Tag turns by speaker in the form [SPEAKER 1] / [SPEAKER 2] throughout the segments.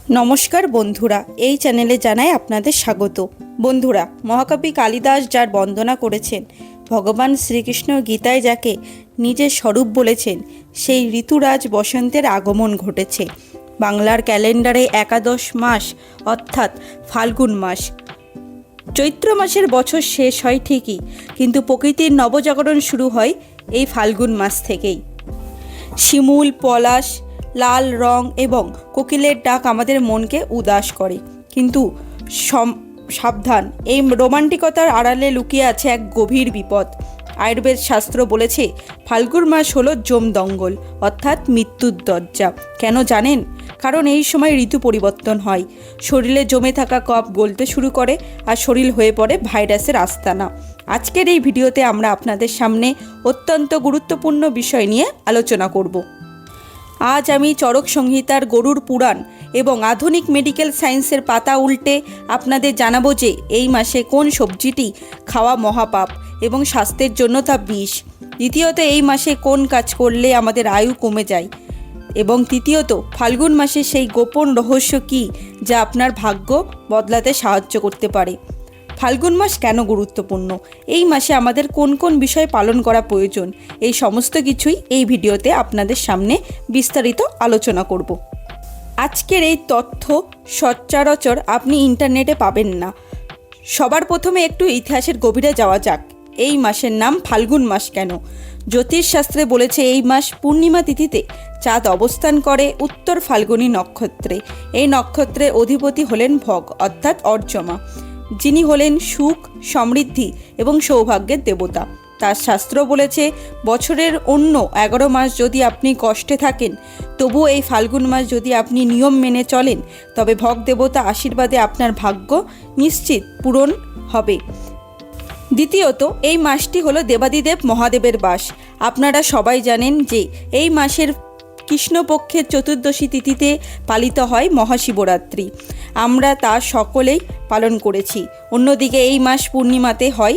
[SPEAKER 1] নমস্কার বন্ধুরা, এই চ্যানেলে জানাই আপনাদের স্বাগত। বন্ধুরা, মহাকবি কালিদাস যার বন্দনা করেছেন, ভগবান শ্রীকৃষ্ণ গীতায় যাকে নিজের স্বরূপ বলেছেন, সেই ঋতুরাজ বসন্তের আগমন ঘটেছে। বাংলার ক্যালেন্ডারে একাদশ মাস অর্থাৎ ফাল্গুন মাস। চৈত্র মাসের বছর শেষ হয় ঠিকই, কিন্তু প্রকৃতির নবজাগরণ শুরু হয় এই ফাল্গুন মাস থেকেই। শিমুল, পলাশ, লাল রং এবং কোকিলের ডাক আমাদের মনকে উদাস করে, কিন্তু সাবধান, এই রোমান্টিকতার আড়ালে লুকিয়ে আছে এক গভীর বিপদ। আয়ুর্বেদ শাস্ত্র বলেছে ফাল্গুন মাস হলো যমদঙ্গল অর্থাৎ মৃত্যুর দরজা। কেন জানেন? কারণ এই সময় ঋতু পরিবর্তন হয়, শরীরে জমে থাকা কফ গলতে শুরু করে আর শরীর হয়ে পড়ে ভাইরাসের আস্তানা। আজকের এই ভিডিওতে আমরা আপনাদের সামনে অত্যন্ত গুরুত্বপূর্ণ বিষয় নিয়ে আলোচনা করব। আজ আমি চরক সংহিতার গরুড় পুরাণ এবং আধুনিক মেডিকেল সায়েন্সের পাতা উল্টে আপনাদের জানাবো যে এই মাসে কোন সবজিটি খাওয়া মহাপাপ এবং স্বাস্থ্যের জন্য তা বিষ। দ্বিতীয়ত, এই মাসে কোন কাজ করলে আমাদের আয়ু কমে যায়, এবং তৃতীয়ত, ফাল্গুন মাসে সেই গোপন রহস্য কী যা আপনার ভাগ্য বদলাতে সাহায্য করতে পারে। ফাল্গুন মাস কেন গুরুত্বপূর্ণ, এই মাসে আমাদের কোন কোন বিষয় পালন করা প্রয়োজন, এই সমস্ত কিছুই এই ভিডিওতে আপনাদের সামনে বিস্তারিত আলোচনা করব। আজকের এই তথ্য সচরাচর আপনি ইন্টারনেটে পাবেন না। সবার প্রথমে একটু ইতিহাসের গভীরে যাওয়া যাক। এই মাসের নাম ফাল্গুন মাস কেন? জ্যোতিষশাস্ত্রে বলেছে এই মাস পূর্ণিমা তিথিতে চাঁদ অবস্থান করে উত্তর ফাল্গুনী নক্ষত্রে। এই নক্ষত্রের অধিপতি হলেন ভগ অর্থাৎ অর্যমা, যিনি হলেন সুখ, সমৃদ্ধি এবং সৌভাগ্যের দেবতা। তার শাস্ত্র বলেছে বছরের অন্য 11 মাস যদি আপনি কষ্টে থাকেন, তবুও এই ফাল্গুন মাস যদি আপনি নিয়ম মেনে চলেন, তবে ভগ দেবতা আশীর্বাদে আপনার ভাগ্য নিশ্চিত পূরণ হবে। দ্বিতীয়ত, এই মাসটি হলো দেবাদিদেব মহাদেবের বাস। আপনারা সবাই জানেন যে এই মাসের কৃষ্ণপক্ষের চতুর্দশী তিথিতে পালিত হয় মহাশিবরাত্রি। আমরা তা সকলেই পালন করেছি। অন্যদিকে এই মাস পূর্ণিমাতে হয়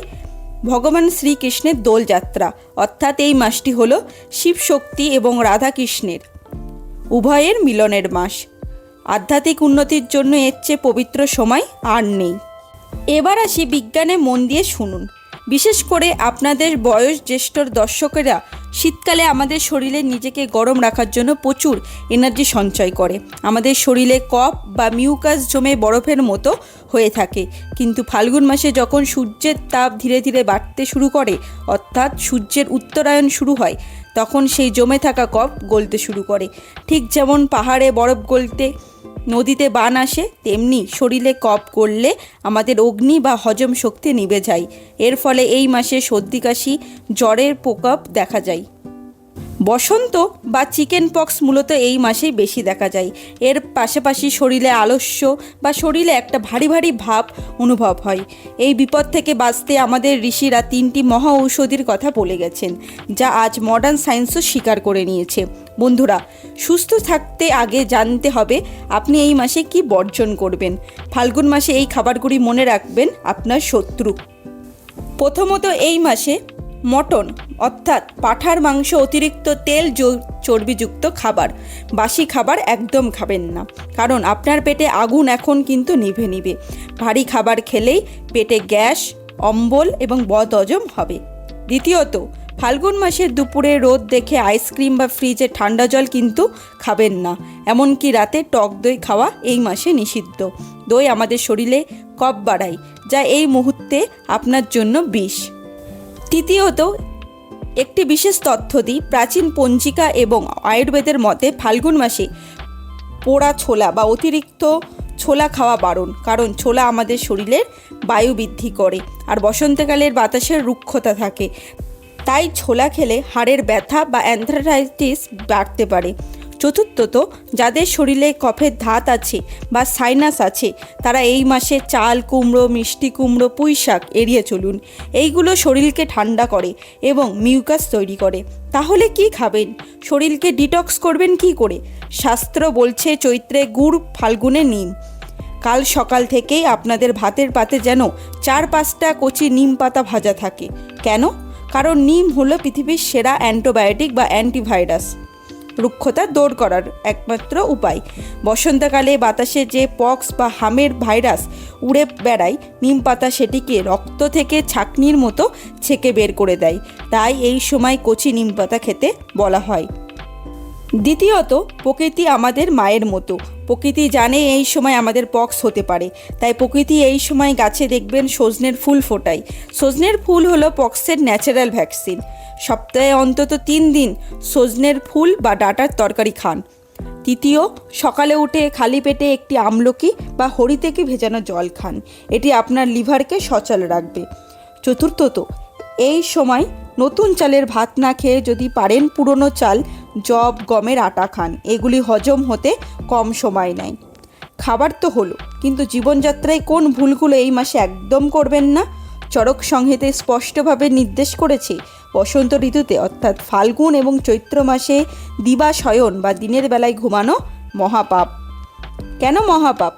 [SPEAKER 1] ভগবান শ্রীকৃষ্ণের দোলযাত্রা, অর্থাৎ এই মাসটি হলো শিব শক্তি এবং রাধাকৃষ্ণের উভয়ের মিলনের মাস। আধ্যাত্মিক উন্নতির জন্য এর চেয়ে পবিত্র সময় আর নেই। এবার আসি বিজ্ঞানে মন দিয়ে শুনুন। বিশেষ করে আপনাদের বয়োজ্যেষ্ঠ দর্শকেরা শীতকালে আমাদের শরীরে নিজেকে গরম রাখার জন্য প্রচুর এনার্জি সঞ্চয় করে। আমাদের শরীরে কফ বা মিউকাস জমে বরফের মতো হয়ে থাকে, কিন্তু ফাল্গুন মাসে যখন সূর্যের তাপ ধীরে ধীরে বাড়তে শুরু করে, অর্থাৎ সূর্যের উত্তরায়ণ শুরু হয়, তখন সেই জমে থাকা কফ গলতে শুরু করে। ঠিক যেমন পাহাড়ে বরফ গলতে নদীতে বান আসে, তেমনি শরীরে কফ করলে আমাদের অগ্নি বা হজম শক্তি নিভে যায়। এর ফলে এই মাসে সর্দি, কাশি, জ্বরের প্রকোপ দেখা যায়। বসন্ত বা চিকেন পক্স মূলত এই মাসেই বেশি দেখা যায়। এর পাশাপাশি শরীরে আলস্য বা শরীরে একটা ভারী ভারী ভাব অনুভব হয়। এই বিপদ থেকে বাঁচতে আমাদের ঋষিরা 3টি মহা ঔষধির কথা বলে গেছেন, যা আজ মডার্ন সায়েন্সও স্বীকার করে নিয়েছে। বন্ধুরা, সুস্থ থাকতে আগে জানতে হবে আপনি এই মাসে কি বর্জন করবেন। ফাল্গুন মাসে এই খাবারগুলি মনে রাখবেন আপনার শত্রু। প্রথমত, এই মাসে মটন অর্থাৎ পাঁঠার মাংস, অতিরিক্ত তেল, চর্বিযুক্ত খাবার, বাসি খাবার একদম খাবেন না, কারণ আপনার পেটে আগুন এখন কিন্তু নিভে নিবে। ভারী খাবার খেলেই পেটে গ্যাস, অম্বল এবং বদহজম হবে। দ্বিতীয়ত, ফাল্গুন মাসের দুপুরে রোদ দেখে আইসক্রিম বা ফ্রিজে ঠান্ডা জল কিন্তু খাবেন না। এমনকি রাতে টক দই খাওয়া এই মাসে নিষিদ্ধ। দই আমাদের শরীরে কফ বাড়ায়, যা এই মুহূর্তে আপনার জন্য বিষ। তৃতীয়ত, একটি বিশেষ তথ্য দিই। প্রাচীন পঞ্জিকা এবং আয়ুর্বেদের মতে ফাল্গুন মাসে পোড়া ছোলা বা অতিরিক্ত ছোলা খাওয়া বারণ, কারণ ছোলা আমাদের শরীরের বায়ু বৃদ্ধি করে আর বসন্তকালের বাতাসের রুক্ষতা থাকে। তাই ছোলা খেলে হাড়ের ব্যথা বা অ্যানথ্রাইটিস বাড়তে পারে। চতুর্থত, যাদের শরীরে কফের ধাত আছে বা সাইনাস আছে, তারা এই মাসে চাল কুমড়ো, মিষ্টি কুমড়ো, পুঁই শাক এড়িয়ে চলুন। এইগুলো শরীরকে ঠান্ডা করে এবং মিউকাস তৈরি করে। তাহলে কি খাবেন? শরীরকে ডিটক্স করবেন কি করে? শাস্ত্র বলছে চৈত্রে গুড়, ফাল্গুনে নিম। কাল সকাল থেকেই আপনাদের ভাতের পাতে যেন 4-5টা কচি নিম পাতা ভাজা থাকে। কেন? কারণ নিম হলো পৃথিবীর সেরা অ্যান্টিবায়োটিক বা অ্যান্টিভাইরাস। রুক্ষতা দূর করার একমাত্র উপায়। বসন্তকালে বাতাসে যে পক্স বা হামের ভাইরাস উড়ে বেড়ায়, নিম পাতা সেটিকে রক্ত থেকে ছাঁকনির মতো ছেঁকে বের করে দেয়। তাই এই সময় কচি নিম পাতা খেতে বলা হয়। দ্বিতীয়ত, প্রকৃতি আমাদের মায়ের মতো। প্রকৃতি জানে এই সময় আমাদের পক্স হতে পারে, তাই প্রকৃতি এই সময় গাছে দেখবেন সজনের ফুল ফোটায়। সজনের ফুল হলো পক্সের ন্যাচারাল ভ্যাকসিন। সপ্তাহে অন্তত 3 দিন সজনের ফুল বা ডাঁটার তরকারি খান। তৃতীয়, সকালে উঠে খালি পেটে একটি আমলকি বা হরিতকি ভেজানো জল খান। এটি আপনার লিভারকে সচল রাখবে। চতুর্থত, এই সময় নতুন চালের ভাত না খেয়ে যদি পারেন পুরনো চাল, যব, গমের আটা খান। এগুলি হজম হতে কম সময় নেয়। খাবার তো হলো, কিন্তু জীবনযাত্রায় কোন ভুলগুলো এই মাসে একদম করবেন না? চরক সংহিতে স্পষ্টভাবে নির্দেশ করেছে, বসন্ত ঋতুতে অর্থাৎ ফাল্গুন এবং চৈত্র মাসে দিবা শয়ন বা দিনের বেলায় ঘুমানো মহাপাপ। কেন মহাপাপ?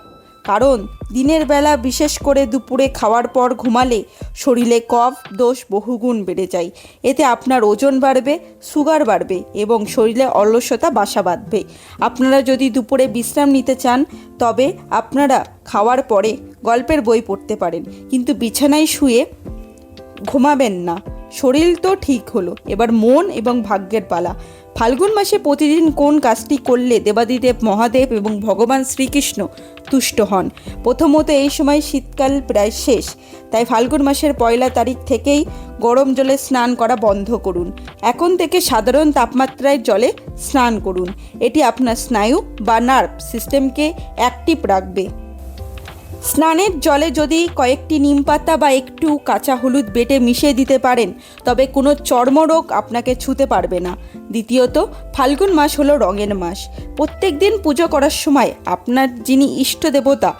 [SPEAKER 1] কারণ দিনের বেলা, বিশেষ করে দুপুরে খাওয়ার পর ঘুমালে শরীরে কফ দোষ বহুগুণ বেড়ে যায়। এতে আপনার ওজন বাড়বে, সুগার বাড়বে এবং শরীরে অলসতা বাসা বাঁধবে। আপনারা যদি দুপুরে বিশ্রাম নিতে চান, তবে আপনারা খাওয়ার পরে গল্পের বই পড়তে পারেন, কিন্তু বিছানায় শুয়ে ঘুমাবেন না। শরীর তো ঠিক হলো, এবার মন এবং ভাগ্যের পালা। ফাল্গুন মাসে প্রতিদিন কোন কাজটি করলে দেবাদিদেব মহাদেব এবং ভগবান শ্রীকৃষ্ণ তুষ্ট হন? প্রথমত, এই সময় শীতকাল প্রায় শেষ, তাই ফাল্গুন মাসের 1 তারিখ থেকেই গরম জলে স্নান করা বন্ধ করুন। এখন থেকে সাধারণ তাপমাত্রায় জলে স্নান করুন। এটি আপনার স্নায়ু বা নার্ভ সিস্টেমকে অ্যাক্টিভ রাখবে। স্নানের জলে যদি কয়েকটি নিম পাতা বা একটু কাঁচা হলুদ বেটে মিশিয়ে দিতে পারেন, তবে কোনো চর্মরোগ আপনাকে ছুঁতে পারবে না। দ্বিতীয়ত, ফাল্গুন মাস হলো রঙের মাস। প্রত্যেক দিন পুজো করার সময় আপনার যিনি ইষ্ট দেবতা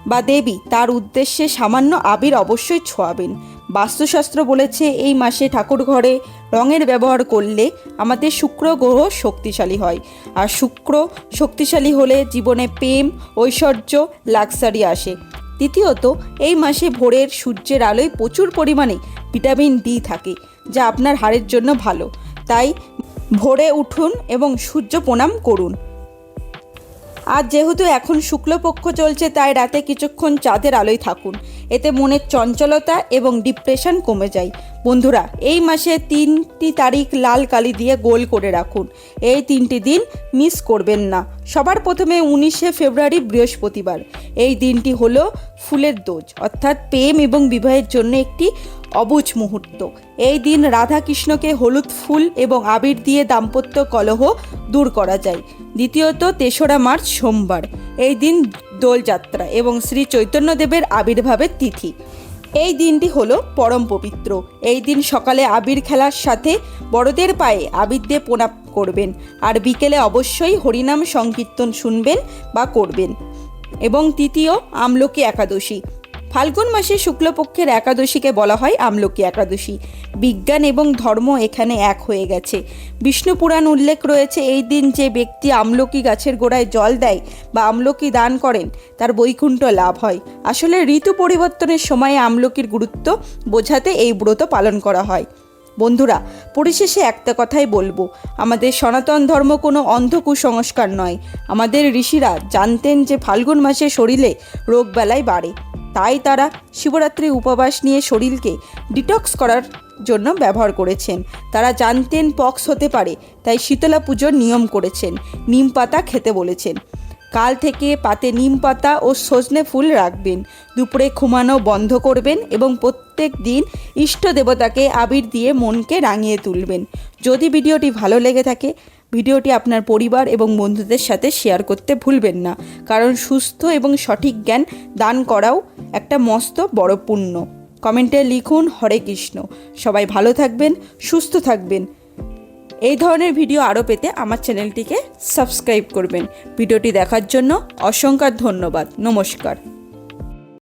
[SPEAKER 1] বা দেবী, তার উদ্দেশ্যে সামান্য আবির অবশ্যই ছোঁয়াবেন। বাস্তুশাস্ত্র বলেছে এই মাসে ঠাকুর ঘরে রঙের ব্যবহার করলে আমাদের শুক্র গ্রহ শক্তিশালী হয়, আর শুক্র শক্তিশালী হলে জীবনে প্রেম, ঐশ্বর্য, লাক্সারি আসে। তৃতীয়ত, এই মাসে ভোরের সূর্যের আলোয় প্রচুর পরিমাণে ভিটামিন ডি থাকে, যা আপনার হাড়ের জন্য ভালো। তাই ভোরে উঠুন এবং সূর্য প্রণাম করুন। আর যেহেতু এখন শুক্লপক্ষ চলছে, তাই রাতে কিছুক্ষণ চাঁদের আলোয় থাকুন। এতে মনের চঞ্চলতা এবং ডিপ্রেশন কমে যায়। বন্ধুরা, এই মাসে 3টি তারিখ লাল কালি দিয়ে গোল করে রাখুন। এই 3টি দিন মিস করবেন না। সবার প্রথমে 19শে ফেব্রুয়ারি বৃহস্পতিবার। এই দিনটি হলো ফুলের দোজ, অর্থাৎ প্রেম এবং বিবাহের জন্য একটি অবুঝ মুহূর্ত। এই দিন রাধা কৃষ্ণকে হলুদ ফুল এবং আবির দিয়ে দাম্পত্য কলহ দূর করা যায়। দ্বিতীয়ত, 3রা মার্চ সোমবার। এই দিন দোলযাত্রা এবং শ্রী চৈতন্যদেবের আবির্ভাবের তিথি। এই দিনটি হলো পরম পবিত্র। এই দিন সকালে আবির খেলার সাথে বড়দের পায়ে আবির দিয়ে প্রণাম করবেন, আর বিকেলে অবশ্যই হরিনাম সংকীর্তন শুনবেন বা করবেন। এবং তৃতীয়, আমলকি একাদশী। ফাল্গুন মাসে শুক্লপক্ষের একাদশীকে বলা হয় আমলকি একাদশী। বিজ্ঞান এবং ধর্ম এখানে এক হয়ে গেছে। বিষ্ণু পুরাণ উল্লেখ রয়েছে, এই দিন যে ব্যক্তি আমলকি গাছের গোড়ায় জল দেয় বা আমলকি দান করেন, তার বৈকুণ্ঠ লাভ হয়। আসলে ঋতু পরিবর্তনের সময়ে আমলকির গুরুত্ব বোঝাতে এই ব্রত পালন করা হয়। বন্ধুরা, পরিশেষে একটা কথাই বলবো, আমাদের সনাতন ধর্ম কোনো অন্ধ কুসংস্কার নয়। আমাদের ঋষিরা জানতেন যে ফাল্গুন মাসে শরীরে রোগবালাই বাড়ে, তাই তারা শিবরাত্রি উপবাস নিয়ে শরীরকে ডিটক্স করার জন্য ব্যবহার করেছেন। তারা জানতেন পক্স হতে পারে, তাই শীতলা পুজোর নিয়ম করেছেন, নিম পাতা খেতে বলেছেন। কাল থেকে পাতে নিম পাতা ও সজনে ফুল রাখবেন। দুপুরে ঘুমানো বন্ধ করবেন এবং প্রত্যেক দিন ইষ্ট দেবতাকে আবির দিয়ে মনকে রাঙিয়ে তুলবেন। যদি ভিডিওটি ভালো লেগে থাকে, ভিডিওটি আপনার পরিবার এবং বন্ধুদের সাথে শেয়ার করতে ভুলবেন না, কারণ সুস্থ এবং সঠিক জ্ঞান দান করাও একটা মস্ত বড় পুণ্য। কমেন্টে লিখুন হরে কৃষ্ণ। সবাই ভালো থাকবেন, সুস্থ থাকবেন। এই ধরনের ভিডিও আরও পেতে আমার চ্যানেলটিকে সাবস্ক্রাইব করবেন। ভিডিওটি দেখার জন্য অসংখ্য ধন্যবাদ। নমস্কার।